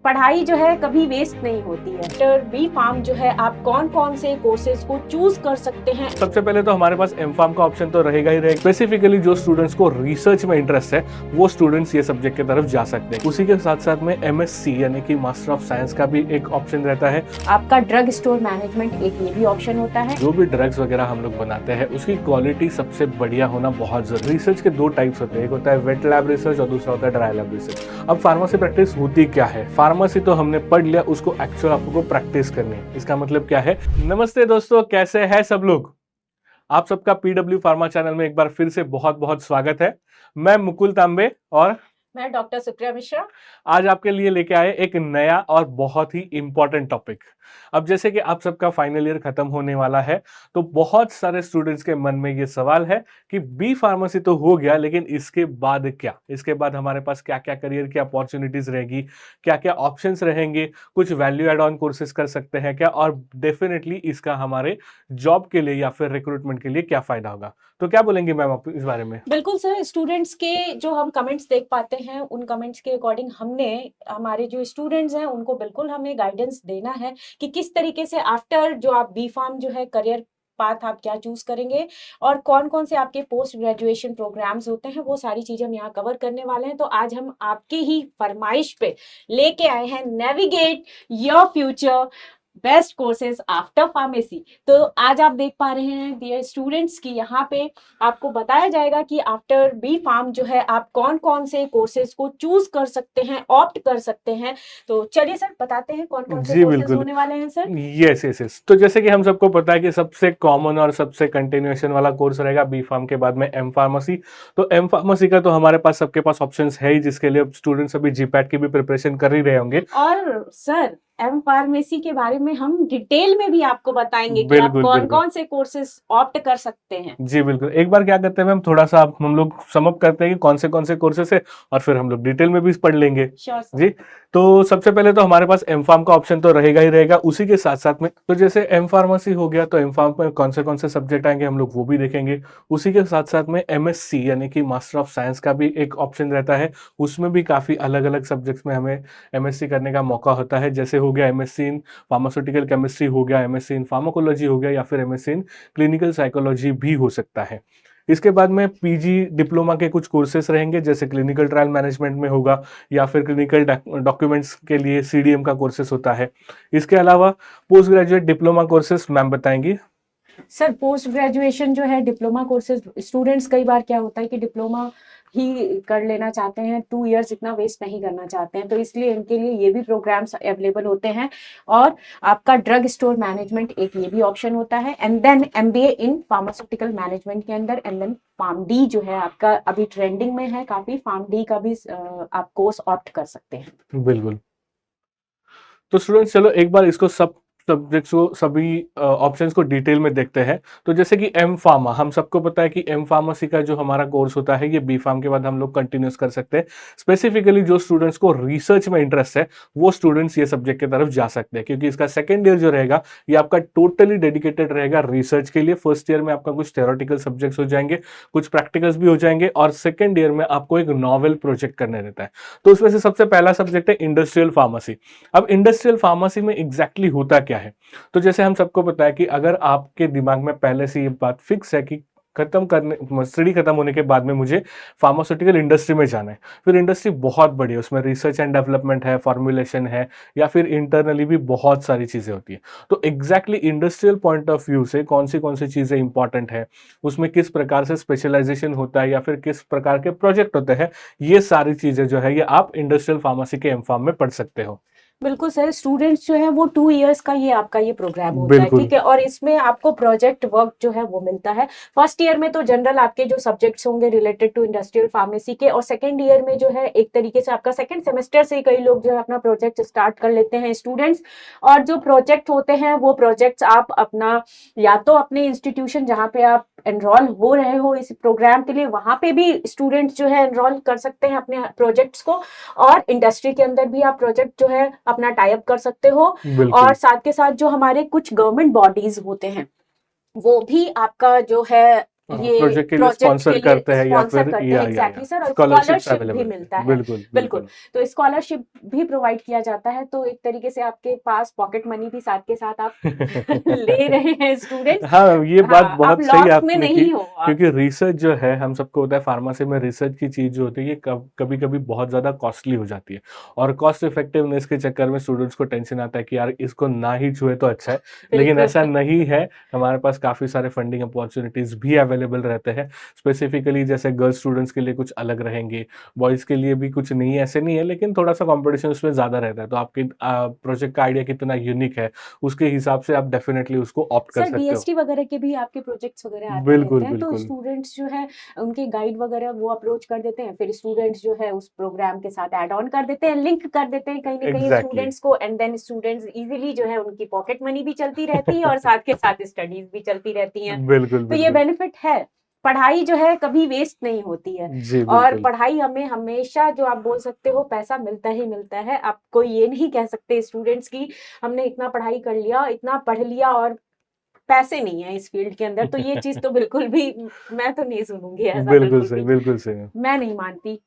पढ़ाई जो है कभी वेस्ट नहीं होती है। आफ्टर बी फार्म जो है आप कौन कौन से कोर्सेज को चूज कर सकते हैं। सबसे पहले तो हमारे पास एम फार्म का ऑप्शन तो रहेगा ही रहेगा। स्पेसिफिकली जो स्टूडेंट्स को रिसर्च में इंटरेस्ट है वो स्टूडेंट्स ये सब्जेक्ट की तरफ जा सकते हैं। उसी के साथ साथ में MSc यानी कि मास्टर ऑफ साइंस का भी एक ऑप्शन रहता है। आपका ड्रग स्टोर मैनेजमेंट एक ये भी ऑप्शन होता है। जो भी ड्रग्स वगैरह हम लोग बनाते हैं उसकी क्वालिटी सबसे बढ़िया होना बहुत जरूरी। रिसर्च के दो टाइप्स होते हैं, एक होता है वेट लैब रिसर्च और दूसरा होता है ड्राई लैब रिसर्च। अब फार्मेसी प्रैक्टिस होती क्या है? फार्मेसी तो हमने पढ़ लिया, उसको एक्चुअल आपको प्रैक्टिस करनी है। इसका मतलब क्या है? नमस्ते दोस्तों, कैसे हैं सब लोग? आप सबका PW फार्मा चैनल में एक बार फिर से बहुत बहुत स्वागत है। मैं मुकुल तांबे और मैं डॉक्टर सुप्रिया मिश्रा आज आपके लिए लेके आए एक नया और बहुत ही इंपॉर्टेंट टॉपिक। अब जैसे कि आप सबका फाइनल ईयर खत्म होने वाला है, तो बहुत सारे स्टूडेंट्स के मन में ये सवाल है कि बी फार्मेसी तो हो गया, लेकिन इसके बाद क्या? इसके बाद हमारे पास क्या क्या करियर की अपॉर्चुनिटीज रहेगी, क्या क्या ऑप्शंस रहेंगे, कुछ वैल्यू एड ऑन कोर्सेज कर सकते हैं क्या, और डेफिनेटली इसका हमारे जॉब के लिए या फिर रिक्रूटमेंट के लिए क्या फायदा होगा। तो क्या बोलेंगे मैम आप इस बारे में? बिल्कुल सर, स्टूडेंट्स के जो हम कमेंट्स देख पाते हैं उन कमेंट्स के अकॉर्डिंग हमने हमारे जो स्टूडेंट्स हैं उनको बिल्कुल हमें गाइडेंस देना है कि किस तरीके से आफ्टर जो आप बी फार्म जो है करियर पाथ आप क्या चूज करेंगे और कौन कौन से आपके पोस्ट ग्रेजुएशन प्रोग्राम्स होते हैं, वो सारी चीजें हम यहाँ कवर करने वाले हैं। तो आज हम आपकी ही फरमाइश पे लेके आए हैं navigate your future best courses after pharmacy. तो आज आप देख पा रहे हैं डियर स्टूडेंट्स की यहाँ पे आपको बताया जाएगा कि आफ्टर बी फार्म जो है आप कौन कौन से कोर्सेज को चूज कर सकते हैं, ऑप्ट कर सकते हैं। तो चलिए सर बताते हैं कौन कौन से जी कोर्सेज बिल्कुल। होने वाले हैं सर। यस यस यस, तो जैसे कि हम सबको पता है कि सबसे कॉमन और सबसे कंटिन्यूएशन वाला कोर्स रहेगा बी फार्म के बाद में एम फार्मेसी। तो एम फार्मेसी का तो हमारे पास सबके पास ऑप्शंस है ही, जिसके लिए स्टूडेंट्स अभी जीपैट की भी प्रिपरेशन कर ही रहे होंगे। और सर एम फार्मेसी के बारे में हम डिटेल में भी आपको बताएंगे कि आप बिल्कुल कौन बिल्कुल। कौन से कोर्सेज ऑप्ट कर सकते हैं। जी बिल्कुल। एक बार क्या करते हैं मैम, थोड़ा सा हम लोग समअप करते हैं कि कौन से कोर्सेस है, और फिर हम लोग डिटेल में भी पढ़ लेंगे। Sure sir. जी, तो सबसे पहले तो हमारे पास एम फार्म का ऑप्शन तो रहेगा ही रहेगा। उसी के साथ साथ में तो जैसे एम फार्मेसी हो गया, तो एम फार्म में कौन से सब्जेक्ट आएंगे हम लोग वो भी देखेंगे। उसी के साथ साथ में MSc यानी कि मास्टर ऑफ साइंस का भी एक ऑप्शन रहता है। उसमें भी काफ़ी अलग अलग सब्जेक्ट्स में हमें MSc करने का मौका होता है। जैसे हो गया MSc इन फार्मास्यूटिकल केमिस्ट्री हो गया, MSc इन फार्माकोलॉजी हो गया, या फिर MSc इन क्लिनिकल साइकोलॉजी भी हो सकता है। इसके बाद में PG डिप्लोमा के कुछ कोर्सेस रहेंगे, जैसे क्लिनिकल ट्रायल मैनेजमेंट में होगा, या फिर क्लिनिकल डॉक्यूमेंट्स के लिए CDM का कोर्सेस होता है। इसके अलावा post graduate diploma courses ma'am बताएंगी। सर पोस्ट ग्रेजुएशन जो है डिप्लोमा कोर्सेज, स्टूडेंट्स कई बार क्या होता है कि डिप्लोमा ही कर लेना चाहते हैं, 2 इयर्स इतना वेस्ट नहीं करना चाहते हैं, तो इसलिए इनके लिए ये भी प्रोग्राम्स अवेलेबल होते हैं। और आपका ड्रग स्टोर मैनेजमेंट एक ये भी ऑप्शन होता है, and then MBA in pharmaceutical management के अंदर, एंड देन फार्म डी जो है आपका अभी ट्रेंडिंग में है काफी, फार्म डी का भी आप कोर्स ऑप्ट कर सकते हैं। बिल्कुल। तो स्टूडेंट्स चलो एक बार इसको सब सब्जेक्ट्स को, सभी ऑप्शंस को डिटेल में देखते हैं। तो जैसे कि एम फार्मा, हम सबको पता है कि एम फार्मेसी का जो हमारा कोर्स होता है ये बी फार्म के बाद हम लोग कंटिन्यूस कर सकते हैं। स्पेसिफिकली जो स्टूडेंट्स को रिसर्च में इंटरेस्ट है वो स्टूडेंट्स ये सब्जेक्ट की तरफ जा सकते हैं, क्योंकि इसका सेकेंड ईयर जो रहेगा ये आपका टोटली डेडिकेटेड रहेगा रिसर्च के लिए। फर्स्ट ईयर में आपका कुछ थ्योरेटिकल सब्जेक्ट्स हो जाएंगे, कुछ प्रैक्टिकल्स भी हो जाएंगे, और सेकेंड ईयर में आपको एक नॉवेल प्रोजेक्ट करने रहता है। तो उसमें से सबसे पहला सब्जेक्ट है इंडस्ट्रियल फार्मेसी। अब इंडस्ट्रियल फार्मेसी में एग्जैक्टली होता क्या है? तो जैसे हम सबको पता है कि अगर आपके दिमाग में पहले से ये बात फिक्स है कि स्टडी खत्म होने के बाद में मुझे फार्मास्यूटिकल इंडस्ट्री में जाना है, फिर इंडस्ट्री बहुत बड़ी है, उसमें रिसर्च एंड डेवलपमेंट है, फॉर्मुलेशन है, या फिर इंटरनली भी बहुत सारी चीज़ें होती है। तो exactly industrial point of view से कौन सी चीज़ें इंपॉर्टेंट है, उसमें किस प्रकार से स्पेशलाइजेशन होता है, या फिर किस प्रकार के प्रोजेक्ट होते हैं, ये सारी चीज़ें जो है ये आप इंडस्ट्रियल फार्मेसी के एम फार्म में पढ़ सकते हो। बिल्कुल सर, स्टूडेंट्स जो है वो 2 इयर्स का ये आपका ये प्रोग्राम होता है, बिल्कुल ठीक है, और इसमें आपको प्रोजेक्ट वर्क जो है वो मिलता है। फर्स्ट ईयर में तो जनरल आपके जो सब्जेक्ट्स होंगे रिलेटेड टू इंडस्ट्रियल फार्मेसी के, और सेकंड ईयर में जो है एक तरीके से आपका सेकंड सेमेस्टर से ही कई लोग जो है अपना प्रोजेक्ट स्टार्ट कर लेते हैं स्टूडेंट्स। और जो प्रोजेक्ट होते हैं वो प्रोजेक्ट्स आप अपना या तो अपने इंस्टीट्यूशन जहाँ पे आप एनरोल हो रहे हो इस प्रोग्राम के लिए, वहां पे भी स्टूडेंट्स जो है एनरोल कर सकते हैं अपने प्रोजेक्ट्स को, और इंडस्ट्री के अंदर भी आप प्रोजेक्ट जो है अपना टाई अप कर सकते हो। और बिल्कुल। साथ के साथ जो हमारे कुछ गवर्नमेंट बॉडीज होते हैं वो भी आपका जो है ये प्रोजेक्ट के लिए प्रोजेक्ट स्पॉन्सर के लिए करते हैं या स्पॉन्सर फिर करते हैं, या एग्जैक्टली सर, और स्कॉलरशिप्स स्कॉलरशिप भी अवेलेबल मिलता है। है। बिल्कुल बिल्कुल, बिल्कुल। तो स्कॉलरशिप भी प्रोवाइड किया जाता है, तो एक तरीके से आपके पास पॉकेट मनी भी साथ के साथ आप ले रहे हैं स्टूडेंट्स। हाँ, ये बात हाँ, आप बहुत सही लॉस में आपने की, नहीं हो आप। क्योंकि रिसर्च जो है हम सबको होता है फार्मेसी में, रिसर्च की चीज़ जो होती है ये कभी कभी बहुत ज़्यादा कॉस्टली हो जाती है, और कॉस्ट इफेक्टिवनेस के चक्कर में स्टूडेंट्स को टेंशन आता है कि यार इसको ना ही छुए तो अच्छा है, लेकिन बिल्कुल। ऐसा नहीं है। हमारे पास काफ़ी सारे फंडिंग अपॉर्चुनिटीज़ भी अवेलेबल रहते हैं, स्पेसिफिकली जैसे गर्ल्स स्टूडेंट्स के लिए कुछ अलग रहेंगे, बॉयज़ के लिए भी कुछ नहीं है, ऐसे नहीं है, लेकिन थोड़ा सा कॉम्पिटिशन उसमें ज़्यादा रहता है। तो आपके प्रोजेक्ट का आइडिया कितना यूनिक है, उसके हिसाब से आप डेफिनेटली उसको ऑप्ट कर सर सकते हो। डीएसटी वगैरह के भी आपके प्रोजेक्ट्स वगैरह आते रहते बिल्कुल, हैं, तो बिल्कुल। स्टूडेंट्स जो है उनके गाइड वगैरह वो अप्रोच कर देते हैं, फिर स्टूडेंट्स जो है उस प्रोग्राम के साथ ऐड ऑन कर देते हैं, लिंक कर देते हैं कहीं ना कहीं एग्ज़ैक्टली। स्टूडेंट्स को, एंड देन स्टूडेंट्स इजीली जो है उनकी पॉकेट मनी भी चलती रहती है और साथ के साथ स्टडीज भी चलती रहती हैं। बिल्कुल, तो ये बिल्कुल। बेनिफिट है, पढ़ाई जो है कभी वेस्ट नहीं होती है। जी, और बिल्कुल। पढ़ाई हमें हमेशा जो आप बोल सकते हो पैसा मिलता ही मिलता है। आप कोई ये नहीं कह सकते स्टूडेंट्स की हमने इतना पढ़ाई कर लिया, इतना पढ़ लिया और पैसे नहीं है इस फील्ड के अंदर, तो ये चीज़ तो बिल्कुल भी मैं तो नहीं सुनूँगी ऐसा बिल्कुल बिल्कुल सही, भी। बिल्कुल सही। मैं नहीं मानती।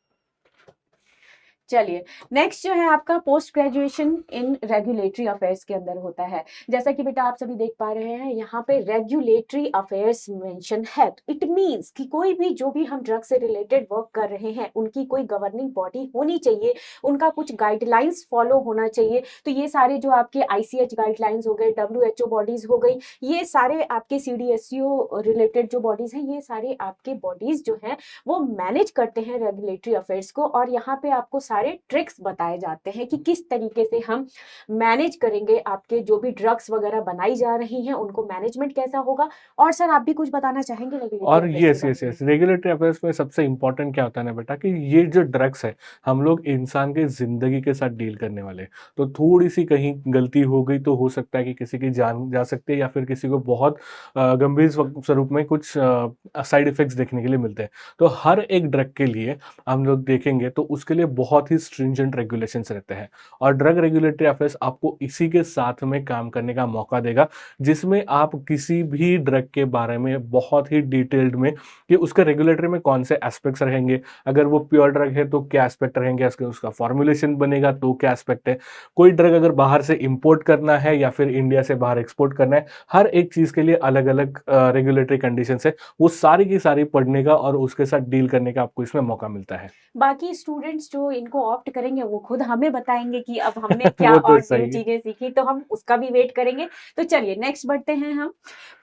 चलिए, नेक्स्ट जो है आपका post graduation in regulatory affairs के अंदर होता है। जैसा कि बेटा आप सभी देख पा रहे हैं, यहाँ पे रेगुलेटरी अफेयर्स मेंशन है। इट मीन्स कि कोई भी जो भी हम ड्रग से रिलेटेड वर्क कर रहे हैं, उनकी कोई गवर्निंग बॉडी होनी चाहिए, उनका कुछ गाइडलाइंस फॉलो होना चाहिए। तो ये सारे जो आपके आईसीएच गाइडलाइंस हो गए, डब्ल्यूएचओ बॉडीज हो गई, ये सारे आपके सीडीएसयू रिलेटेड जो बॉडीज हैं, ये सारे आपके बॉडीज जो हैं वो मैनेज करते हैं रेगुलेटरी अफेयर्स को। और यहाँ पे आपको सारे ट्रिक्स बताए जाते हैं कि किस तरीके से हम मैनेज करेंगे, आपके जो भी ड्रग्स वगैरह बनाई जा रही हैं उनको मैनेजमेंट कैसा होगा। और सर आप भी कुछ बताना चाहेंगे रेगुलेटरी और अफेयर्स के यस, बारे यस, में? यस, रेगुलेटरी अफेयर्स में सबसे इम्पोर्टेंट क्या होता है ना बेटा, कि ये जो ड्रग्स है, हम लोग इंसान के ज़िंदगी के साथ डील करने वाले हैं। तो थोड़ी-सी कहीं गलती हो गई तो हो सकता है कि किसी की जान जा सकती है, या फिर किसी को बहुत गंभीर स्वरूप में कुछ साइड इफ़ेक्ट्स देखने के लिए मिलते हैं। तो हर एक ड्रग के लिए हम लोग देखेंगे तो उसके लिए बहुत ही स्ट्रिंजेंट रेगुलेशंस रहते हैं, और ड्रग रेगुलेटरी अफेयर्स आपको इसी के साथ में काम करने का मौका देगा, जिसमें आप किसी भी ड्रग के बारे में बहुत ही डिटेल्ड में, कि उसका रेगुलेटरी में कौन से एस्पेक्ट्स रहेंगे, अगर वो प्योर ड्रग है तो क्या एस्पेक्ट रहेंगे, उसका फॉर्मुलेशन बनेगा तो क्या एस्पेक्ट है, कोई ड्रग अगर बाहर से इंपोर्ट करना है या फिर इंडिया से बाहर एक्सपोर्ट करना है, हर एक चीज़ के लिए अलग-अलग रेगुलेटरी कंडीशंस है, वो सारी की सारी पढ़ने का और उसके साथ डील करने का आपको इसमें मौका मिलता है। बाकी स्टूडेंट्स जो इनको ऑप्ट करेंगे वो खुद हमें बताएंगे कि अब हमने क्या वो तो और न्यू सही है। चीजें सीखी, तो हम उसका भी वेट करेंगे। तो चलिए नेक्स्ट बढ़ते हैं हम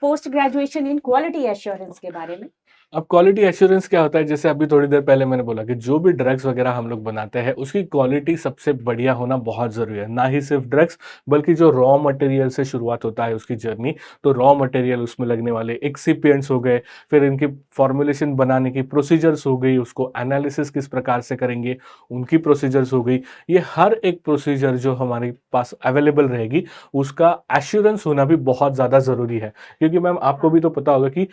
post graduation in quality assurance के बारे में। अब क्वालिटी एश्योरेंस क्या होता है, जैसे अभी थोड़ी देर पहले मैंने बोला कि जो भी ड्रग्स वगैरह हम लोग बनाते हैं उसकी क्वालिटी सबसे बढ़िया होना बहुत ज़रूरी है। ना ही सिर्फ ड्रग्स, बल्कि जो रॉ मटेरियल से शुरुआत होता है उसकी जर्नी, तो रॉ मटेरियल, उसमें लगने वाले एक्सिपिएंट्स हो गए, फिर इनकी फॉर्मुलेशन बनाने की प्रोसीजर्स हो गई, उसको एनालिसिस किस प्रकार से करेंगे, उनकी प्रोसीजर्स हो गई। ये हर एक प्रोसीजर जो हमारे पास अवेलेबल रहेगी, उसका एश्योरेंस होना भी बहुत ज़्यादा ज़रूरी है। क्योंकि मैम आपको हाँ, भी तो पता होगा कि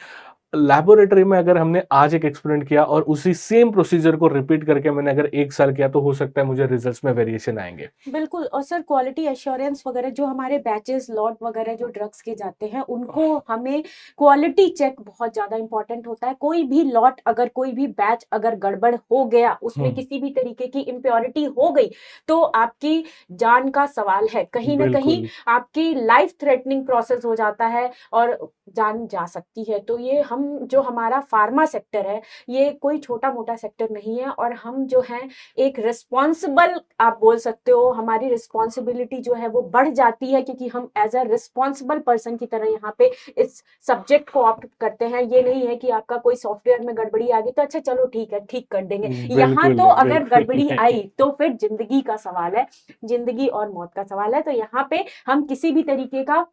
लैबोरेटरी में अगर हमने आज एक एक्सपेरिमेंट किया और उसी सेम प्रोसीजर को रिपीट करके मैंने अगर 1 साल किया, तो हो सकता है मुझे रिजल्ट्स में वेरिएशन आएँगे। बिल्कुल। और सर क्वालिटी एश्योरेंस वगैरह जो हमारे बैचेस लॉट वगैरह जो ड्रग्स के जाते हैं उनको हमें क्वालिटी चेक बहुत ज़्यादा इंपॉर्टेंट होता है। कोई भी लॉट अगर कोई भी बैच अगर गड़बड़ हो गया, उसमें हुँ, किसी भी तरीके की इम्प्योरिटी हो गई, तो आपकी जान का सवाल है। कहीं न कहीं बिल्कुल। आपकी लाइफ थ्रेटनिंग प्रोसेस हो जाता है और जान जा सकती है। तो ये हम जो हमारा फार्मा सेक्टर है, ये कोई छोटा-मोटा सेक्टर नहीं है, और हम जो हैं एक रिस्पॉन्सिबल आप बोल सकते हो, हमारी रिस्पॉन्सिबिलिटी जो है वो बढ़ जाती है, क्योंकि हम एज अ रिस्पॉन्सिबल पर्सन की तरह यहाँ पे इस सब्जेक्ट को ऑप्ट करते हैं। ये नहीं है कि आपका कोई सॉफ्टवेयर में गड़बड़ी आ गई तो अच्छा चलो ठीक है, ठीक कर देंगे। यहाँ बिल्कुल तो नहीं, अगर बिल्कुल गड़बड़ी नहीं। आई तो फिर जिंदगी का सवाल है, जिंदगी और मौत का सवाल है। तो यहाँ पे हम किसी भी तरीके का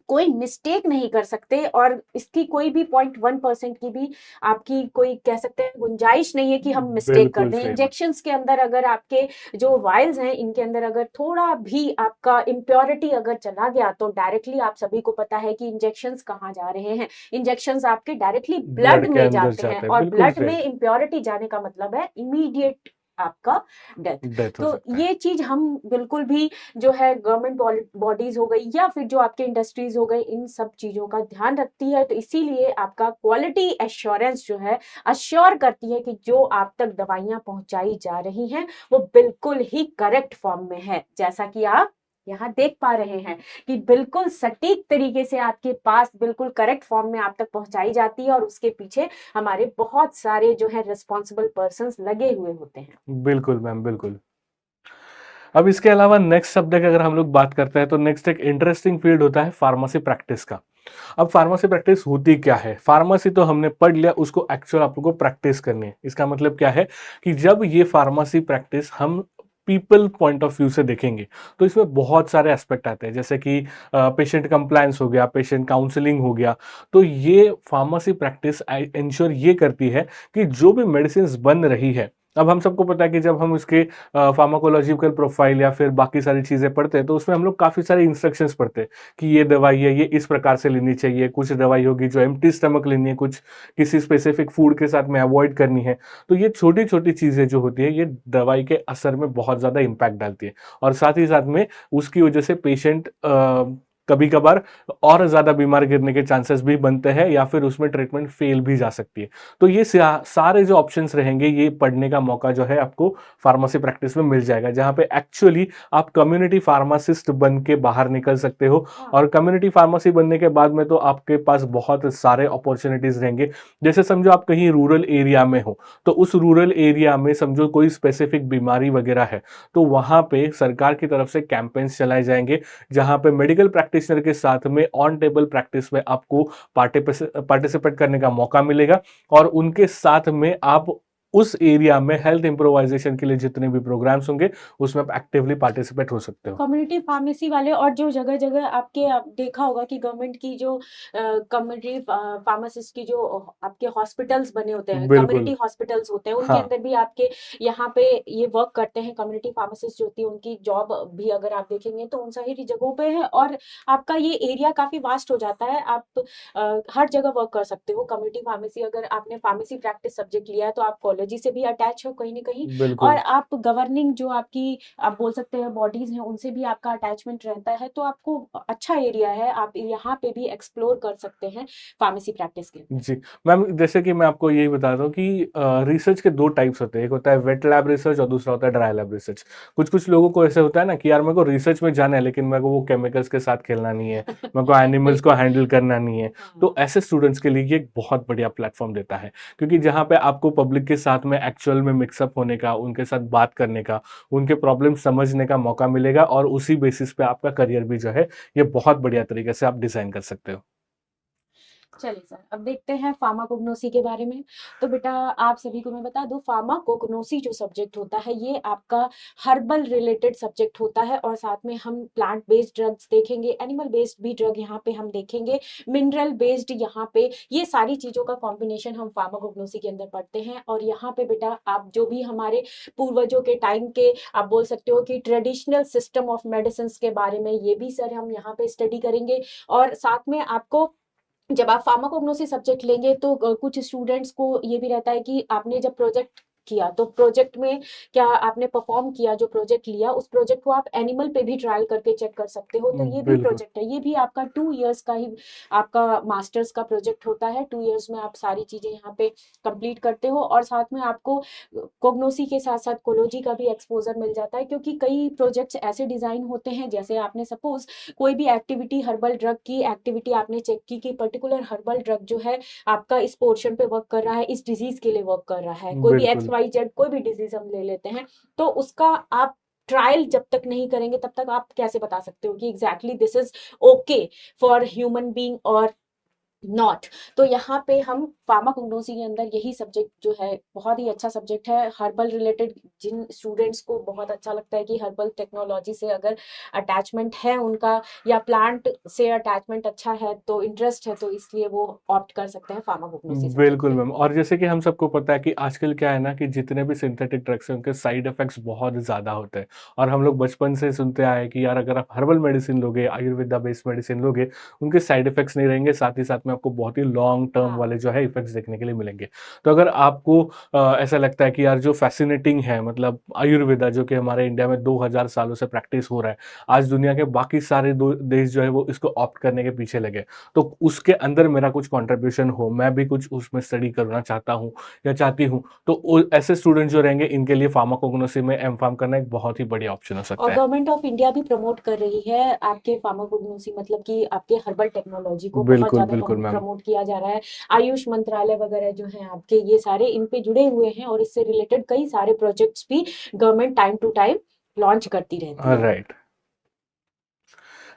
कोई मिस्टेक नहीं कर सकते, और इसकी कोई भी 0.1% की भी आपकी कोई कह सकते हैं गुंजाइश नहीं है कि हम मिस्टेक कर बिल्कुल दें। सही बात। इंजेक्शंस के अंदर अगर आपके जो वायल्स हैं इनके अंदर अगर थोड़ा भी आपका इम्प्योरिटी अगर चला गया, तो डायरेक्टली आप सभी को पता है कि इंजेक्शंस कहाँ जा रहे हैं। इंजेक्शंस आपके डायरेक्टली ब्लड ब्लड के में अंदर जाते हैं, जाता है, और बिल्कुल ब्लड सही। में इम्प्योरिटी जाने का मतलब है इमीडिएट आपका डेथ। डेथ हो तो सकता है। ये चीज़ हम बिल्कुल भी जो है गवर्नमेंट बॉडीज़ हो गई या फिर जो आपके इंडस्ट्रीज़ हो गई, इन सब चीज़ों का ध्यान रखती है। तो इसीलिए आपका क्वालिटी एश्योरेंस जो है अश्योर करती है कि जो आप तक दवाइयाँ पहुँचाई जा रही हैं, वो बिल्कुल ही करेक्ट फॉर्म में है। जैसा कि आप यहाँ देख पा रहे हैं कि बिल्कुल सटीक तरीके से आपके पास बिल्कुल करेक्ट फॉर्म में आप तक पहुँचाई जाती है और उसके पीछे हमारे बहुत सारे जो है रिस्पॉन्सिबल पर्सन्स लगे हुए होते हैं। बिल्कुल मैम, बिल्कुल। अब इसके अलावा नेक्स्ट सब्जेक्ट अगर हम लोग बात करते हैं तो नेक्स्ट एक इंटरेस्टिंग फील्ड होता है फार्मेसी प्रैक्टिस का। अब फार्मेसी प्रैक्टिस होती क्या है? फार्मेसी तो हमने पढ़ लिया, उसको एक्चुअल आप लोगों को प्रैक्टिस करनी है। इसका मतलब क्या है कि जब ये फार्मेसी प्रैक्टिस हम पीपल पॉइंट ऑफ व्यू से देखेंगे, तो इसमें बहुत सारे एस्पेक्ट आते हैं, जैसे कि पेशेंट कंप्लायंस हो गया, पेशेंट काउंसलिंग हो गया। तो ये फार्मेसी प्रैक्टिस इंश्योर ये करती है कि जो भी मेडिसिन बन रही है, अब हम सबको पता है कि जब हम उसके फार्माकोलॉजिकल प्रोफाइल या फिर बाकी सारी चीज़ें पढ़ते हैं, तो उसमें हम लोग काफ़ी सारे इंस्ट्रक्शंस पढ़ते हैं कि ये दवाई है, ये इस प्रकार से लेनी चाहिए। कुछ दवाई होगी जो एम्प्टी स्टमक लेनी है, कुछ किसी स्पेसिफिक फूड के साथ में अवॉइड करनी है। तो ये छोटी-छोटी चीज़ें जो होती है, ये दवाई के असर में बहुत ज़्यादा इम्पैक्ट डालती है और साथ ही साथ में उसकी वजह से पेशेंट कभी-कभार और ज़्यादा बीमार गिरने के चांसेस भी बनते हैं या फिर उसमें ट्रीटमेंट फेल भी जा सकती है। तो ये सारे जो ऑप्शंस रहेंगे, ये पढ़ने का मौका जो है आपको फार्मेसी प्रैक्टिस में मिल जाएगा, जहाँ पे एक्चुअली आप कम्युनिटी फार्मासिस्ट बन के बाहर निकल सकते हो। हाँ। और कम्युनिटी फार्मेसी बनने के बाद में तो आपके पास बहुत सारे अपॉर्चुनिटीज रहेंगे। जैसे समझो आप कहीं रूरल एरिया में हो, तो उस रूरल एरिया में समझो कोई स्पेसिफिक बीमारी वगैरह है, तो वहाँ पे सरकार की तरफ से कैंपेन्स चलाए जाएंगे, जहाँ पे मेडिकल प्रैक्टिशनर के साथ में ऑन टेबल प्रैक्टिस में आपको पार्टिसिपेट करने का मौका मिलेगा और उनके साथ में आप उस एरिया में हेल्थ इम्प्रोवाइजेशन के लिए जितने भी प्रोग्राम्स होंगे, उसमें आप एक्टिवली पार्टिसिपेट हो सकते हो। कम्युनिटी फार्मेसी वाले और जो जगह-जगह आपके आप देखा होगा कि गवर्नमेंट की जो कम्युनिटी फार्मासिस्ट की जो आपके हॉस्पिटल्स बने होते हैं, बिल्कुल। कम्युनिटी हॉस्पिटल्स होते हैं, उनके हाँ। अंदर भी आपके यहाँ पे ये वर्क करते हैं। कम्युनिटी फार्मासिस्ट जो होती है, उनकी जॉब भी अगर आप देखेंगे तो उन सारी जगहों पे है और आपका ये एरिया काफ़ी वास्ट हो जाता है। आप हर जगह वर्क कर सकते हो। कम्युनिटी फार्मेसी अगर आपने फार्मेसी प्रैक्टिस सब्जेक्ट लिया है, तो आप कॉलेज से भी अटैच हो कहीं न कहीं और बिल्कुल। आप गवर्निंग जो आपकी आप बोल सकते हैं बॉडीज़ हैं, उनसे भी आपका अटैचमेंट रहता है, तो आपको अच्छा एरिया है, आप यहाँ पे भी एक्सप्लोर कर सकते हैं फार्मेसी प्रैक्टिस के अंदर। जी, मैम जैसे कि मैं आपको यही बता दूँ कि रिसर्च के 2 टाइप्स होते हैं, एक होता है वेट लैब रिसर्च और दूसरा होता है ड्राई लैब रिसर्च। कुछ-कुछ लोगों को ऐसा होता है ना कि यार मेरे को रिसर्च में जाना है, लेकिन मेरे को वो केमिकल्स के साथ खेलना नहीं है, मेरे को एनिमल्स को बिल्कुल। हैंडल करना नहीं है। तो हाँ। ऐसे स्टूडेंट्स के लिए ये एक बहुत बढ़िया प्लेटफ़ॉर्म देता है, क्योंकि जहाँ पे आपको पब्लिक के साथ में एक्चुअल में मिक्स अप होने का, उनके साथ बात करने का, उनके प्रॉब्लम समझने का मौका मिलेगा और उसी बेसिस पे आपका करियर भी जो है, ये बहुत बढ़िया तरीके से आप डिज़ाइन कर सकते हो। चलिए सर, अब देखते हैं फार्माकोग्नोसी के बारे में। तो बेटा आप सभी को मैं बता दूँ फार्माकोग्नोसी जो सब्जेक्ट होता है ये आपका हर्बल रिलेटेड सब्जेक्ट होता है और साथ में हम प्लांट बेस्ड ड्रग्स देखेंगे, एनिमल बेस्ड भी ड्रग यहाँ पे हम देखेंगे, मिनरल बेस्ड यहाँ पे ये सारी चीज़ों का कॉम्बिनेशन हम फार्माकोग्नोसी के अंदर पढ़ते हैं और यहाँ पे बेटा आप जो भी हमारे पूर्वजों के टाइम के आप बोल सकते हो कि ट्रेडिशनल सिस्टम ऑफ मेडिसिन्स के बारे में ये भी सर हम यहाँ पे स्टडी करेंगे और साथ में आपको जब आप फार्माकोग्नोसी सब्जेक्ट लेंगे तो कुछ स्टूडेंट्स को ये भी रहता है कि आपने जब प्रोजेक्ट किया तो प्रोजेक्ट में क्या आपने परफॉर्म किया जो प्रोजेक्ट लिया उस प्रोजेक्ट को आप एनिमल पे भी ट्रायल करके चेक कर सकते हो तो ये भी बिल्कुल। प्रोजेक्ट है ये भी आपका 2 इयर्स का ही आपका मास्टर्स का प्रोजेक्ट होता है 2 इयर्स में आप सारी चीजें यहाँ पे कंप्लीट करते हो और साथ में आपको कोग्नोसी के साथ साथ कोलोजी का भी एक्सपोजर मिल जाता है क्योंकि कई प्रोजेक्ट्स ऐसे डिजाइन होते हैं जैसे आपने सपोज कोई भी एक्टिविटी हर्बल ड्रग की एक्टिविटी आपने चेक की कि पर्टिकुलर हर्बल ड्रग जो है आपका इस पोर्शन पे वर्क कर रहा है इस डिजीज के लिए वर्क कर रहा है कोई भी एक्स बिल्कुल। वाई जेड कोई भी डिजीज हम ले लेते हैं तो उसका आप ट्रायल जब तक नहीं करेंगे तब तक आप कैसे बता सकते हो कि exactly this is okay for human being और नॉट तो यहाँ पे हम फार्माकोग्नोसी के अंदर यही सब्जेक्ट जो है बहुत ही अच्छा सब्जेक्ट है हर्बल रिलेटेड जिन स्टूडेंट्स को बहुत अच्छा लगता है कि हर्बल टेक्नोलॉजी से अगर अटैचमेंट है उनका या प्लांट से अटैचमेंट अच्छा है तो इंटरेस्ट है तो इसलिए वो ऑप्ट कर सकते हैं फार्माकोग्नोसी सब्जेक्ट बिल्कुल के लिए मैम, और जैसे कि हम सबको पता है कि आजकल क्या है ना कि जितने भी सिंथेटिक ड्रग्स हैं उनके साइड इफेक्ट्स बहुत ज़्यादा होते हैं और हम लोग बचपन से सुनते आए हैं कि यार अगर आप हर्बल मेडिसिन लोगे, आयुर्वेदा बेस्ड मेडिसिन लोगे, उनके साइड इफेक्ट्स नहीं रहेंगे, साथ ही साथ उसमें आपको बहुत ही लॉन्ग टर्म हाँ। वाले जो है इफेक्ट्स देखने के लिए मिलेंगे। तो अगर आपको ऐसा लगता है कि यार जो फ़ैसिनेटिंग है मतलब आयुर्वेदा जो कि हमारे इंडिया में 2000 सालों से प्रैक्टिस हो रहा है, आज दुनिया के बाकी सारे दो देश जो है वो इसको ऑप्ट करने के पीछे लगे। तो उसके अंदर मेरा कुछ कंट्रीब्यूशन हो, मैं भी कुछ उसमें स्टडी करना चाहता हूँ या चाहती हूँ, तो ऐसे स्टूडेंट जो रहेंगे इनके लिए फार्माकोग्नोसी में एम-फार्म करना एक बहुत ही बढ़िया ऑप्शन हो और सकता है। गवर्नमेंट ऑफ इंडिया भी प्रमोट कर रही है आपके फार्माकोग्नोसी, मतलब कि आपके हर्बल टेक्नोलॉजी को बहुत बिल्कुल, ज़्यादा बिल्कुल मैम। प्रमोट किया जा रहा है। आयुष मंत्रालय वगैरह जो हैं आपके, ये सारे इन पे जुड़े हुए हैं और इससे रिलेटेड कई सारे प्रोजेक्ट्स भी government time to time launch करती रहती है। राइट।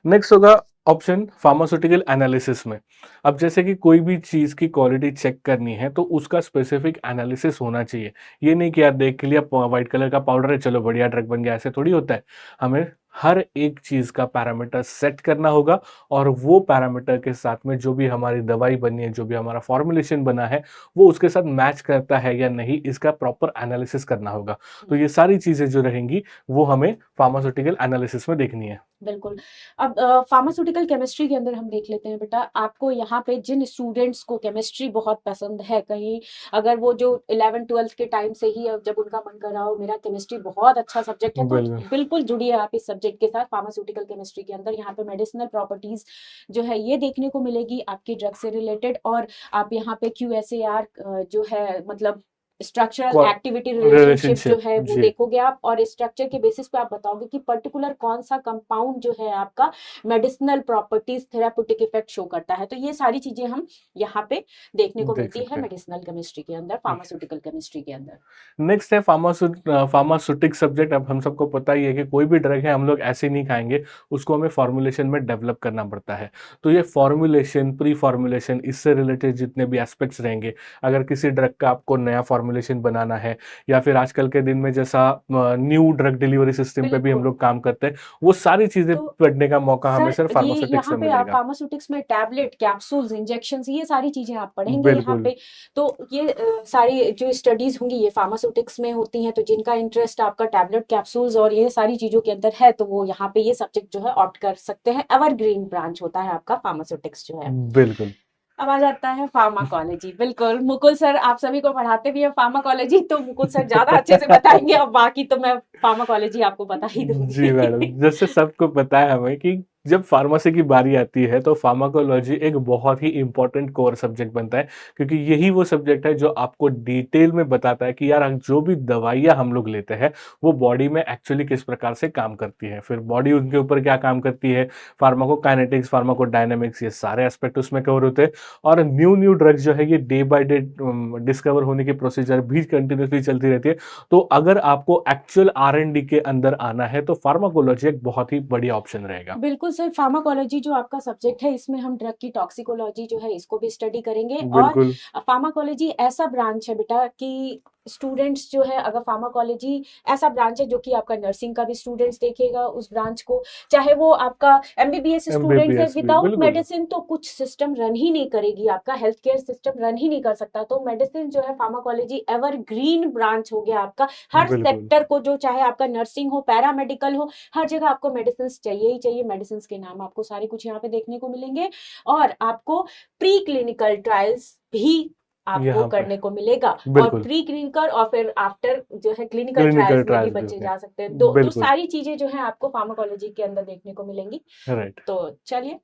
नेक्स्ट होगा ऑप्शन फार्मास्यूटिकल एनालिसिस में। अब जैसे कि कोई भी चीज़ की क्वालिटी चेक करनी है तो उसका स्पेसिफिक एनालिसिस होना चाहिए। ये नहीं कि यार देख के लिया व्हाइट कलर का पाउडर है चलो बढ़िया ड्रग बन गया, ऐसे थोड़ी होता है। हमें हर एक चीज़ का पैरामीटर सेट करना होगा और वो पैरामीटर के साथ में जो भी हमारी दवाई बनी है, जो भी हमारा फॉर्मुलेशन बना है, वो उसके साथ मैच करता है या नहीं, इसका प्रॉपर एनालिसिस करना होगा। तो ये सारी चीज़ें जो रहेंगी वो हमें फार्मास्यूटिकल एनालिसिस में देखनी है। बिल्कुल। अब फार्मास्यूटिकल केमिस्ट्री के अंदर हम देख लेते हैं बेटा, आपको यहाँ पे जिन स्टूडेंट्स को केमिस्ट्री बहुत पसंद है, कहीं अगर वो जो 11th-12th के टाइम से ही जब उनका मन कर रहा हो मेरा केमिस्ट्री बहुत अच्छा सब्जेक्ट है, तो बिल्कुल। बिल्कुल जुड़िए आप इस सब्जेक्ट के साथ। फार्मास्यूटिकल केमिस्ट्री के अंदर यहाँ पे मेडिसिनल प्रॉपर्टीज जो है ये देखने को मिलेगी आपकी ड्रग से रिलेटेड, और आप यहाँ पे QSAR जो है मतलब स्ट्रक्चरल क्वा एक्टिविटी रिलेशनशिप जो रिलेशनशिप, है वो जी। देखोगे आप, और इस स्ट्रक्चर के बेसिस पे आप बताओगे कि पर्टिकुलर कौन सा कंपाउंड जो है आपका medicinal properties therapeutic effect show करता है। तो ये सारी चीजें हम यहाँ पे देखने को देख मिलती है सकते हैं। मेडिसिनल केमिस्ट्री के अंदर, फार्मास्यूटिकल केमिस्ट्री के अंदर। नेक्स्ट है फार्मास्यूटिक सब्जेक्ट। अब हम सबको पता ही है कि कोई भी ड्रग है हम लोग ऐसे नहीं खाएँगे, उसको हमें फॉर्मुलेशन में डेवलप करना पड़ता है। तो ये फॉर्मुलेशन, प्री फॉर्मुलेशन इससे रिलेटेड जितने भी एस्पेक्ट्स रहेंगे, अगर किसी ड्रग का आपको नया फॉर्मुलेशन बनाना है या फिर आजकल के दिन में जैसा न्यू ड्रग डिलीवरी सिस्टम पे भी हम बिल्कुल। लोग काम करते हैं, वो सारी चीज़ें तो पढ़ने का मौका हमें सर सिर्फ ये फार्मास्यूटिक्स यहाँ में पे आप मिलेगा। फार्मास्यूटिक्स में टैबलेट, कैप्सूल्स, इंजेक्शंस ये सारी चीजें आप पढ़ेंगे यहाँ बिल्कुल। पे। तो ये सारी जो स्टडीज होंगी ये फार्मास्यूटिक्स में होती हैं, तो जिनका इंटरेस्ट आपका टैबलेट, कैप्सूल्स और ये सारी चीजों के अंदर है, तो वो यहाँ पे ये सब्जेक्ट जो है ऑप्ट कर सकते हैं। एवरग्रीन ब्रांच होता है आपका फार्मास्यूटिक्स जो है। बिल्कुल। अब आ जाता है फार्माकोलॉजी। बिल्कुल, मुकुल सर आप सभी को पढ़ाते भी हैं फार्माकोलॉजी, तो मुकुल सर ज़्यादा अच्छे से बताएँगे, अब बाकी तो मैं फार्माकोलॉजी आपको बता ही जी मैडम, दूँगी। जैसे सबको पता है हमें कि जब फार्मेसी की बारी आती है तो फार्माकोलॉजी एक बहुत ही इम्पोर्टेंट कोर सब्जेक्ट बनता है, क्योंकि यही वो सब्जेक्ट है जो आपको डिटेल में बताता है कि यार जो भी दवाइयाँ हम लोग लेते हैं वो बॉडी में एक्चुअली किस प्रकार से काम करती है, फिर बॉडी उनके ऊपर क्या काम करती है, फार्माकोकाइनेटिक्स, फार्माकोडायनामिक्स ये सारे एस्पेक्ट उसमें कवर होते हैं। और न्यू न्यू ड्रग्स जो है ये डे बाय डे डिस्कवर होने की प्रोसीजर भी कंटिन्यूसली चलती रहती है। तो अगर आपको एक्चुअल R&D के अंदर आना है तो फार्माकोलॉजी एक बहुत ही बढ़िया ऑप्शन रहेगा। बिल्कुल सर, फार्माकोलॉजी जो आपका सब्जेक्ट है इसमें हम ड्रग की टॉक्सिकोलॉजी जो है इसको भी स्टडी करेंगे। और बिल्कुल। फार्माकोलॉजी ऐसा ब्रांच है बेटा कि स्टूडेंट्स जो है, अगर फार्माकोलॉजी ऐसा ब्रांच है जो कि आपका नर्सिंग का भी स्टूडेंट्स देखेगा उस ब्रांच को, चाहे वो आपका MBBS स्टूडेंट्स है, एमबीबीएस भी विदाउट बिल्कुल। मेडिसिन तो कुछ सिस्टम रन ही नहीं करेगी, आपका हेल्थ केयर सिस्टम रन ही नहीं कर सकता। तो मेडिसिन जो है फार्माकोलॉजी एवरग्रीन ब्रांच हो गया आपका। हर बिल्कुल। सेक्टर को, जो चाहे आपका नर्सिंग हो, पैरामेडिकल हो, हर जगह आपको मेडिसिन चाहिए ही चाहिए। मेडिसिन के नाम आपको सारे कुछ यहाँ पे देखने को मिलेंगे, और आपको प्री क्लिनिकल ट्रायल्स भी आपको यहाँ पे करने को मिलेगा। और बिल्कुल प्री क्लिनिकल और फिर आफ्टर जो है क्लिनिकल क्लिनिकल ट्रायल्स में भी ट्रायल्स भी बच्चे होंगे। जा सकते हैं। दो बिल्कुल। सारी चीजें जो है आपको फार्माकोलॉजी के अंदर देखने को मिलेंगी। राइट। तो चलिए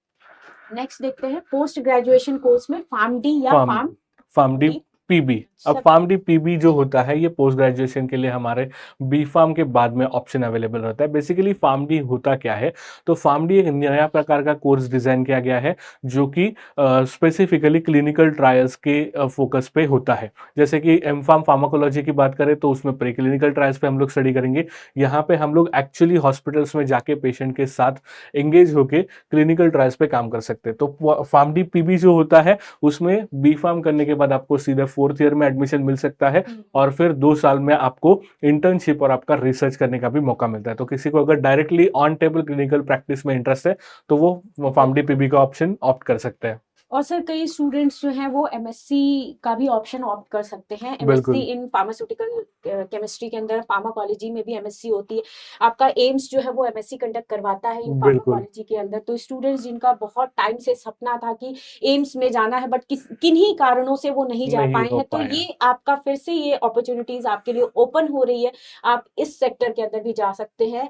नेक्स्ट देखते हैं, पोस्ट ग्रेजुएशन कोर्स में फार्म डी या pharm pharm pharm D D PB. अब सब। फार्म डी पीबी जो होता है ये पोस्ट ग्रेजुएशन के लिए हमारे बी फार्म के बाद में ऑप्शन अवेलेबल रहता है। बेसिकली फार्म डी होता क्या है, तो फार्म डी एक नया प्रकार का कोर्स डिजाइन किया गया है जो कि स्पेसिफिकली क्लिनिकल ट्रायल्स के फोकस पे होता है। जैसे कि एम फार्म फार्माकोलॉजी की बात करें तो उसमें प्री क्लिनिकल ट्रायल्स पे हम लोग स्टडी करेंगे। यहाँ पे हम लोग एक्चुअली हॉस्पिटल्स में जाके पेशेंट के साथ एंगेज होके क्लिनिकल ट्रायल्स पे काम कर सकते हैं। तो फार्म डी पीबी जो होता है उसमें बी फार्म करने के बाद आपको सीधे 4th ईयर में एडमिशन मिल सकता है और फिर 2 साल में आपको इंटर्नशिप और आपका रिसर्च करने का भी मौका मिलता है। तो किसी को अगर directly on table clinical practice में इंटरेस्ट है तो वो फार्म डी बिल्कुल। पीबी का ऑप्शन ऑप्ट कर सकते हैं। और सर कई स्टूडेंट्स जो हैं वो एमएससी का भी ऑप्शन ऑप्ट कर सकते हैं। एमएससी बिल्कुल, इन फार्मास्यूटिकल केमिस्ट्री के अंदर फार्माकोलॉजी में भी एमएससी होती है। आपका एम्स जो है वो एमएससी कंडक्ट करवाता है इन बिल्कुल, फार्माकोलॉजी के अंदर। तो स्टूडेंट्स जिनका बहुत टाइम से सपना था कि एम्स में जाना है बट किन्हीं कारणों से वो नहीं जा नहीं पाए हो हैं, तो पाया। ये आपका फिर से ये अपॉर्चुनिटीज आपके लिए ओपन हो रही है। आप इस सेक्टर के अंदर भी जा सकते हैं।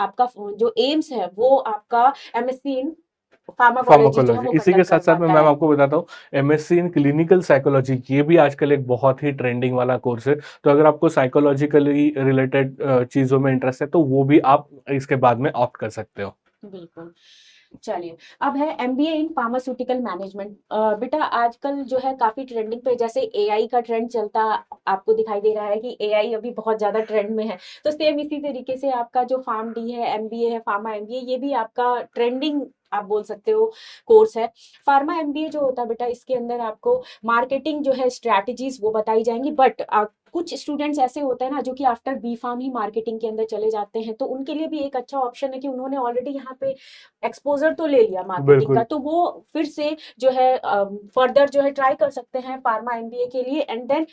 आपका जो एम्स है वो आपका एमएससी इन फार्माकोलॉजी जो है फार्माकोलॉजी, वो इसी के कंडक्ट साथ-साथ में करवाता मैम है। आपको बताता हूँ, एमएससी इन क्लिनिकल साइकोलॉजी ये भी आजकल एक बहुत ही ट्रेंडिंग वाला कोर्स है। तो अगर आपको साइकोलॉजिकली रिलेटेड चीज़ों में इंटरेस्ट है, तो वो भी आप इसके बाद में ऑप्ट कर सकते हो। बिल्कुल। चलिए, अब है एमबीए इन फार्मास्यूटिकल मैनेजमेंट। बेटा आजकल जो है काफी ट्रेंडिंग पे, जैसे एआई का ट्रेंड चलता आपको दिखाई दे रहा है कि एआई अभी बहुत ज्यादा ट्रेंड में है। तो सेम इसी तरीके से आपका जो फार्म डी है, एमबीए है, फार्मा एमबीए, ये भी आपका ट्रेंडिंग आप बोल सकते हो कोर्स है। फार्मा एमबीए जो होता है बेटा, इसके अंदर आपको मार्केटिंग जो है, स्ट्रैटेजीज वो बताई जाएंगी। बट कुछ स्टूडेंट्स ऐसे होते हैं ना जो कि आफ्टर बी फार्म ही मार्केटिंग के अंदर चले जाते हैं, तो उनके लिए भी एक अच्छा ऑप्शन है कि उन्होंने ऑलरेडी यहाँ पे एक्सपोजर तो ले लिया मार्केटिंग का, बिल्कुल, तो वो फिर से जो है फर्दर जो है ट्राई कर सकते हैं फार्मा एमबीए के लिए। एंड देन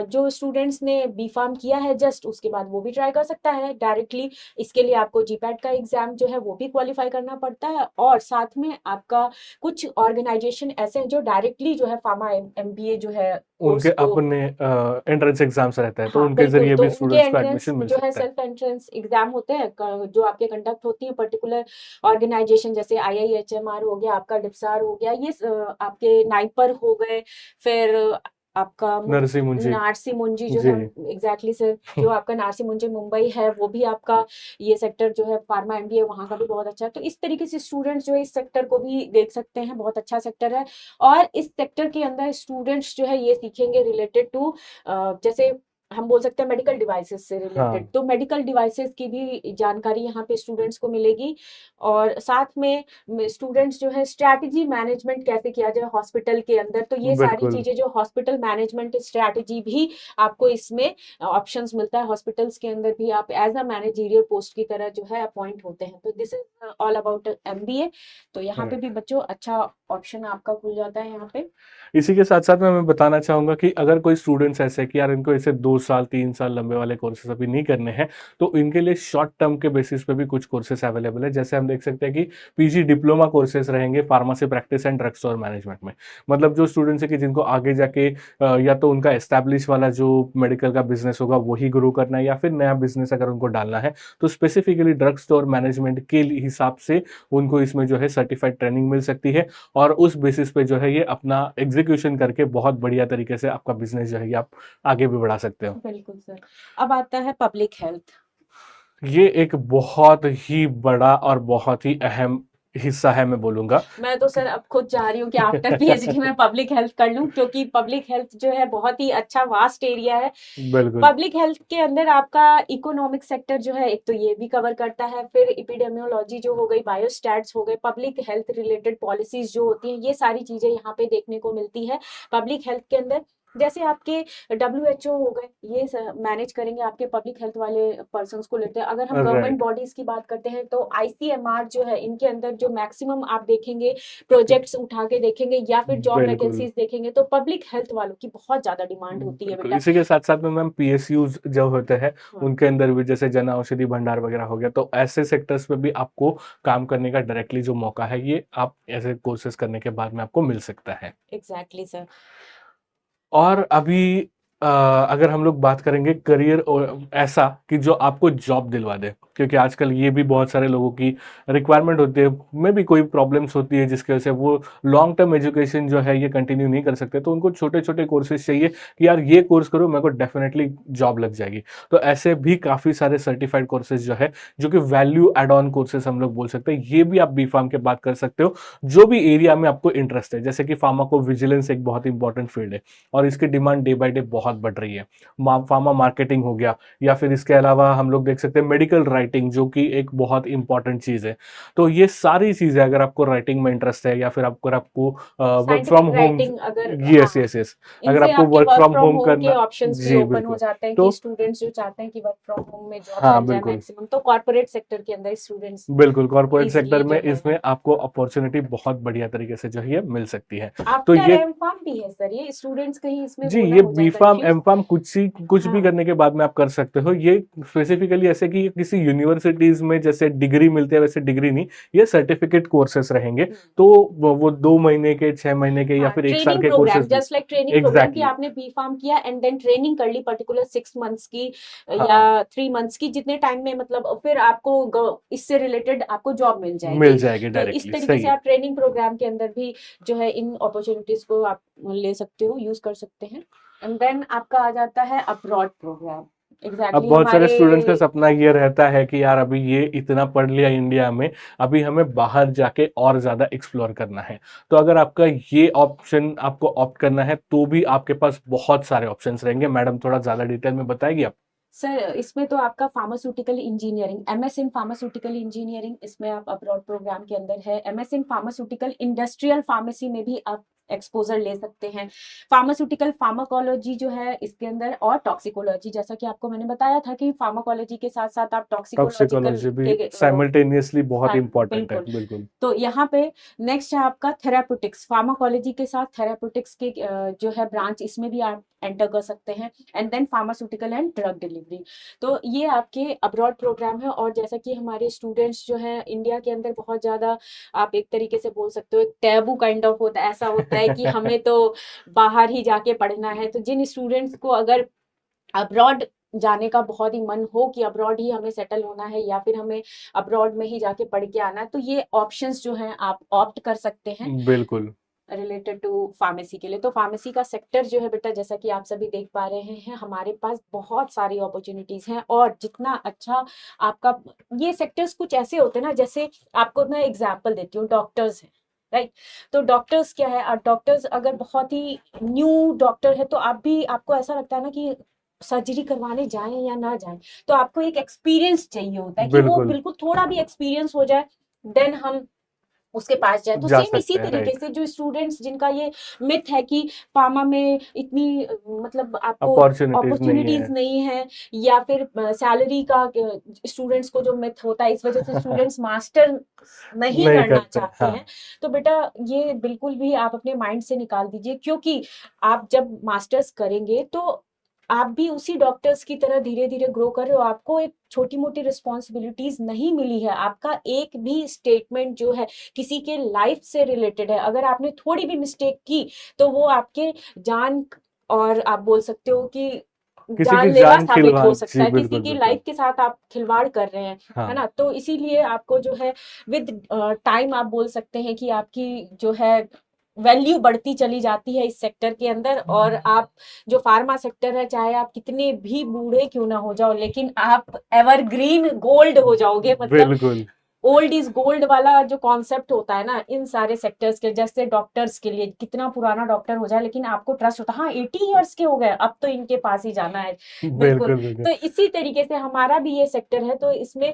जो स्टूडेंट्स ने बी फार्म किया है जस्ट उसके बाद वो भी ट्राई कर सकता है डायरेक्टली। इसके लिए आपको जीपैट का एग्जाम जो है वो भी क्वालिफाई करना पड़ता है, और साथ में आपका कुछ ऑर्गेनाइजेशन ऐसे हैं जो डायरेक्टली जो है फार्मा एमबीए जो है कोर्स उनके को। अपने एंट्रेंस एग्ज़ाम्स रहते हैं, तो हाँ, उनके बिल्कुल। ज़रिए तो भी उनके स्टूडेंट्स को एंट्रेंस एडमिशन मिल जो है सकता है। सेल्फ एंट्रेंस एग्जाम होते हैं जो आपके कंडक्ट होती है पर्टिकुलर ऑर्गेनाइजेशन, जैसे आईआईएचएमआर हो गया, आपका डिप्सार हो गया, ये आपके नाइपर हो गए, फिर आपका नरसिंह मुंशी, नारसी मुंजी जो जी। है। एग्जैक्टली सर, जो आपका नारसी मुंजी मुंबई है वो भी आपका ये सेक्टर जो है फार्मा एमबीए वहाँ का भी बहुत अच्छा है। तो इस तरीके से स्टूडेंट्स जो है इस सेक्टर को भी देख सकते हैं, बहुत अच्छा सेक्टर है। और इस सेक्टर के अंदर स्टूडेंट्स जो है ये सीखेंगे रिलेटेड टू, जैसे हम बोल सकते हैं मेडिकल डिवाइसेस से रिलेटेड, हाँ, तो मेडिकल डिवाइसेस की भी जानकारी यहाँ पे स्टूडेंट्स को मिलेगी। और साथ में स्टूडेंट्स जो है स्ट्रैटेजी मैनेजमेंट कैसे किया जाए हॉस्पिटल के अंदर, तो ये सारी बिल्कुल। चीजें जो हॉस्पिटल मैनेजमेंट स्ट्रैटेजी भी आपको इसमें ऑप्शंस मिलता है। हॉस्पिटल्स के अंदर भी आप एज अ मैनेजरियल पोस्ट की तरह जो है अपॉइंट होते हैं। तो this is all about MBA. तो यहाँ पे हुँ। भी बच्चों अच्छा ऑप्शन आपका खुल जाता है यहाँ पे। इसी के साथ-साथ में मैं बताना चाहूँगा कि अगर कोई स्टूडेंट्स ऐसे हैं कि यार इनको ऐसे 2 साल, 3 साल लंबे वाले कोर्सेज़ अभी नहीं करने हैं, तो इनके लिए शॉर्ट टर्म के बेसिस पे भी कुछ कोर्सेज़ अवेलेबल है। जैसे हम देख सकते हैं कि पीजी डिप्लोमा कोर्सेज़ रहेंगे pharmacy practice and drug store management में। मतलब जो स्टूडेंट्स हैं कि जिनको आगे जाके या तो उनका एस्टेब्लिश वाला जो मेडिकल का बिज़नेस होगा वही ग्रो करना है, या फिर नया बिज़नेस अगर उनको डालना है, तो स्पेसिफिकली ड्रग स्टोर मैनेजमेंट के हिसाब से उनको इसमें जो है सर्टिफाइड ट्रेनिंग मिल सकती है। और उस बेसिस पे जो है ये अपना एग्जीक्यूशन करके बहुत बढ़िया तरीके से आपका बिजनेस जो है ये आप आगे भी बढ़ा सकते हो। बिल्कुल सर। अब आता है पब्लिक हेल्थ। ये एक बहुत ही बड़ा और बहुत ही अहम हिस्सा है मैं बोलूँगा। मैं तो सर अब खुद चाह रही हूँ कि आफ्टर पीएचडी मैं पब्लिक हेल्थ कर लूँ, क्योंकि पब्लिक हेल्थ जो है बहुत ही अच्छा वास्ट एरिया है। बिल्कुल, पब्लिक हेल्थ के अंदर आपका इकोनॉमिक सेक्टर जो है एक तो ये भी कवर करता है, फिर एपिडेमियोलॉजी जो हो गई, बायोस्टैट्स हो गए, पब्लिक हेल्थ रिलेटेड पॉलिसीज जो होती हैं, ये सारी चीजें यहाँ पे देखने को मिलती है पब्लिक हेल्थ के अंदर। जैसे आपके डब्ल्यूएचओ हो गए, ये मैनेज करेंगे आपके पब्लिक हेल्थ वाले पर्सन को लेते हैं। अगर हम गवर्नमेंट राइट। बॉडीज की बात करते हैं तो आईसीएमआर जो है, इनके अंदर जो मैक्सिमम आप देखेंगे प्रोजेक्ट्स उठा के देखेंगे या फिर जॉब बिल्कुल, वैकेंसीज देखेंगे, तो पब्लिक हेल्थ वालों की बहुत ज्यादा डिमांड होती है बिल्कुल। बेटा। इसी के साथ-साथ में मैम पीएसयूज़ जो होते हैं, हाँ, उनके अंदर भी जैसे जन औषधि भंडार वगैरह हो गया, तो ऐसे सेक्टर्स पे भी आपको काम करने का डायरेक्टली जो मौका है, ये आप ऐसे कोर्सेज़ करने के बाद में आपको मिल सकता है। Exactly sir. और अभी अगर हम लोग बात करेंगे करियर ऐसा कि जो आपको जॉब दिलवा दे, क्योंकि आजकल ये भी बहुत सारे लोगों की रिक्वायरमेंट होती है, में भी कोई प्रॉब्लम्स होती है जिसकी वजह से वो लॉन्ग टर्म एजुकेशन जो है ये कंटिन्यू नहीं कर सकते, तो उनको छोटे छोटे कोर्सेज चाहिए कि यार ये कोर्स करो मेरे को डेफिनेटली जॉब लग जाएगी। तो ऐसे भी काफ़ी सारे सर्टिफाइड कोर्सेज जो है, जो कि वैल्यू एड ऑन कोर्सेज हम लोग बोल सकते हैं, ये भी आप बी फार्म के बात कर सकते हो, जो भी एरिया में आपको इंटरेस्ट है। जैसे कि फार्माको विजिलेंस एक बहुत इंपॉर्टेंट फील्ड है और इसकी डिमांड डे बाय डे बहुत बहुत बढ़ रही है। फार्मा मार्केटिंग हो गया, या फिर इसके अलावा हम लोग देख सकते हैं मेडिकल राइटिंग, जो कि एक बहुत इंपॉर्टेंट चीज़ है। तो ये सारी चीज़ें अगर आपको राइटिंग में इंटरेस्ट है, या फिर आपको work from scientific home, writing अगर, यस हाँ, यस यस, अगर इनसे आपको आपके work work from from home home के करना, ऑप्शंस भी जी ओपन हो बिल्कुल। जाते हैं तो कि स्टूडेंट्स जो चाहते हैं कि वर्क फ्रॉम होम में जॉब हाँ मिल जाए बिल्कुल, मैक्सिमम, तो कॉर्पोरेट सेक्टर के अंदर स्टूडेंट्स बिल्कुल कॉर्पोरेट सेक्टर इजीली में जो है। इसमें आपको अपॉर्चुनिटी बहुत बढ़िया तरीके से जो है ये मिल सकती है। तो आफ्टर ये, एम फार्म भी है सर, ये स्टूडेंट्स कहीं इसमें जी, वो ना ये हो जाए बी-फार्म, कंफ्यूज। एम-फार्म कुछ भी हाँ। करने के बाद में आप कर सकते हो। ये स्पेसिफिकली ऐसे कि ये किसी यूनिवर्सिटीज़ में जैसे डिग्री मिलती है वैसे डिग्री नहीं, ये सर्टिफिकेट कोर्सेज़ रहेंगे। हम्म। तो वो 2 महीने के, 6 महीने के या हाँ, फिर 1 साल ट्रेनिंग के प्रोग्राम, कोर्सेज़ भी। जस्ट लाइक ट्रेनिंग प्रोग्राम कि एग्ज़ैक्टली, आपने बी फार्म किया एंड देन ट्रेनिंग कर ली पर्टिकुलर 6 मंथ्स की या हाँ, 3 मंथ्स की, जितने टाइम में मतलब फिर आपको इससे रिलेटेड आपको जॉब मिल मिल जाएगी। जाएगी तो इस डायरेक्टली, तरीके सही से है। आप ट्रेनिंग प्रोग्राम के अंदर भी जो है इन अपॉर्चुनिटीज को आप ले सकते हो, यूज कर सकते हैं। एंड देन आपका आ जाता है अब्रॉड प्रोग्राम। अब एग्जैक्टली बहुत सारे हमारे, स्टूडेंट्स का सपना ये रहता है कि यार अभी ये इतना पढ़ लिया इंडिया में, अभी हमें बाहर जाके और ज़्यादा एक्सप्लोर करना है। तो अगर आपका ये ऑप्शन आपको ऑप्ट करना है, तो भी आपके पास बहुत सारे ऑप्शंस रहेंगे। मैडम थोड़ा ज़्यादा डिटेल में बताएगी आप? सर इसमें तो आपका pharmaceutical engineering, MS in pharmaceutical engineering, इसमें आप अब्रॉड प्रोग्राम के अंदर है। MS in pharmaceutical industrial pharmacy में भी आप एक्सपोजर ले सकते हैं। फार्मास्यूटिकल फार्माकोलॉजी जो है इसके अंदर, और टॉक्सिकोलॉजी, जैसा कि आपको मैंने बताया था कि फार्माकोलॉजी के साथ साथ आप टॉक्सिकोलॉजिकल टॉक्सिकोलॉजी भी के साइमल्टेनियसली बहुत इंपॉर्टेंट है, बिल्कुल। बिल्कुल। तो यहाँ पे नेक्स्ट है आपका थेराप्यूटिक्स, फार्माकोलॉजी के साथ थेराप्यूटिक्स के जो है ब्रांच, इसमें भी आप एंटर कर सकते हैं। And then pharmaceutical and drug delivery. तो ये आपके अब्रॉड प्रोग्राम है। और जैसा कि हमारे स्टूडेंट्स जो है इंडिया के अंदर बहुत ज़्यादा, आप एक तरीके से बोल सकते हो एक टैबू काइंड ऑफ होता है, ऐसा होता है कि हमें तो बाहर ही जाके पढ़ना है। तो जिन स्टूडेंट्स को अगर अब्रॉड जाने का बहुत ही मन हो कि अब्रॉड ही हमें सेटल होना है या फिर हमें अब्रॉड में ही जाके पढ़ के आना है, तो ये ऑप्शंस जो हैं आप ऑप्ट कर सकते हैं बिल्कुल। रिलेटेड टू फार्मेसी के लिए। तो फार्मेसी का सेक्टर जो है बेटा, जैसा कि आप सभी देख पा रहे हैं, हमारे पास बहुत सारी अपॉर्चुनिटीज हैं। और जितना अच्छा आपका, ये सेक्टर्स कुछ ऐसे होते हैं ना, जैसे आपको मैं एग्जांपल देती हूँ, डॉक्टर्स हैं, राइट। तो डॉक्टर्स क्या है, डॉक्टर्स अगर बहुत ही न्यू डॉक्टर है तो आप भी, आपको ऐसा लगता है ना कि सर्जरी करवाने जाएं या ना जाएं, तो आपको एक एक्सपीरियंस चाहिए होता है कि वो बिल्कुल, बिल्कुल थोड़ा भी एक्सपीरियंस हो जाए, देन हम उसके पास जाए। तो जा सेम इसी सकते हैं, तरीके राइट। से जो स्टूडेंट्स जिनका ये मिथ है कि फार्मा में इतनी मतलब आपको अपॉर्चुनिटीज़ नहीं अपॉर्चुनिटीज है। नहीं है, या फिर सैलरी का स्टूडेंट्स को जो मिथ होता है, इस वजह से स्टूडेंट्स मास्टर नहीं नहीं करना करते, चाहते हैं। हाँ। तो बेटा ये बिल्कुल भी आप अपने माइंड से निकाल दीजिए, क्योंकि आप जब मास्टर्स करेंगे तो आप भी उसी डॉक्टर्स की तरह धीरे धीरे ग्रो कर रहे हो। आपको एक छोटी मोटी रिस्पॉन्सिबिलिटीज नहीं मिली है। आपका एक भी स्टेटमेंट जो है किसी के लाइफ से रिलेटेड है, अगर आपने थोड़ी भी मिस्टेक की तो वो आपके जान, और आप बोल सकते हो कि किसी की जानलेवा जान साबित खिलवाड़, हो सकता जी, है, किसी बिल्कुल, की बिल्कुल। लाइफ के साथ आप खिलवाड़ कर रहे हैं, है हाँ, ना। तो इसीलिए आपको जो है विद टाइम आप बोल सकते हैं कि आपकी जो है वैल्यू बढ़ती चली जाती है इस सेक्टर के अंदर। और आप जो फार्मा सेक्टर है, चाहे आप कितने भी बूढ़े क्यों ना हो जाओ, लेकिन आप एवरग्रीन गोल्ड हो जाओगे। मतलब बिल्कुल, ओल्ड इज गोल्ड वाला जो कॉन्सेप्ट होता है ना इन सारे सेक्टर्स के, जैसे डॉक्टर्स के लिए कितना पुराना डॉक्टर हो जाए लेकिन आपको ट्रस्ट होता है, हाँ 80 ईयर्स के हो गए, अब तो इनके पास ही जाना है। बिल्कुल। बिल्कुल, बिल्कुल। तो इसी तरीके से हमारा भी ये सेक्टर है, तो इसमें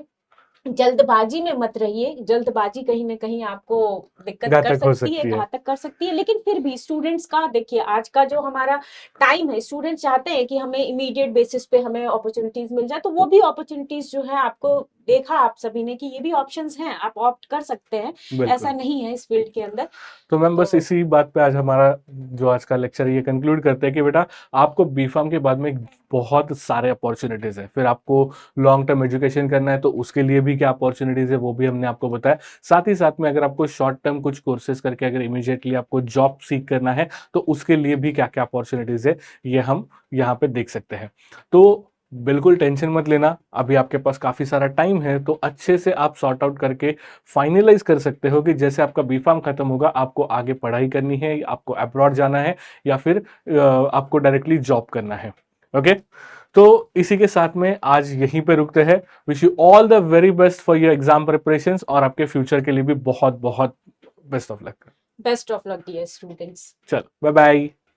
जल्दबाजी में मत रहिए। जल्दबाजी कहीं ना कहीं आपको दिक्कत कर घातक हो सकती है, सकती है। घातक कर सकती है। लेकिन फिर भी स्टूडेंट्स का देखिए, आज का जो हमारा टाइम है, स्टूडेंट चाहते हैं कि हमें इमीडिएट बेसिस पे हमें अपॉर्चुनिटीज मिल जाए। तो वो भी अपॉर्चुनिटीज जो है, आपको देखा आप सभी ने कि ये भी ऑप्शंस हैं, आप ऑप्ट कर सकते हैं। ऐसा बिल्कुल। नहीं है इस फील्ड के अंदर। तो मैम बस तो इसी बात पे आज हमारा जो आज का लेक्चर है ये कंक्लूड करते हैं कि बेटा आपको बी-फार्म के बाद में बहुत सारे अपॉर्चुनिटीज़ हैं। फिर आपको लॉन्ग टर्म एजुकेशन करना है तो उसके लिए भी क्या अपॉर्चुनिटीज़ है वो भी हमने आपको बताया। साथ ही साथ में अगर आपको शॉर्ट टर्म कुछ कोर्सेज़ करके अगर इमीडिएटली आपको जॉब सीक करना है तो उसके लिए भी क्या-क्या अपॉर्चुनिटीज़ है ये हम यहाँ पे देख सकते हैं। तो बिल्कुल टेंशन मत लेना, अभी आपके पास काफ़ी सारा टाइम है, तो अच्छे से आप सॉर्ट आउट करके फाइनलाइज़ कर सकते हो कि जैसे आपका बी-फार्म खत्म होगा, आपको आगे पढ़ाई करनी है, आपको अब्रॉड जाना है या फिर आपको डायरेक्टली जॉब करना है। ओके? तो इसी के साथ में आज यहीं पे रुकते हैं। Wish you all the very best for your exam preparations और आपके फ्यूचर के लिए भी बहुत-बहुत best of luck. Best of luck dear students. चलो, बाय-बाय।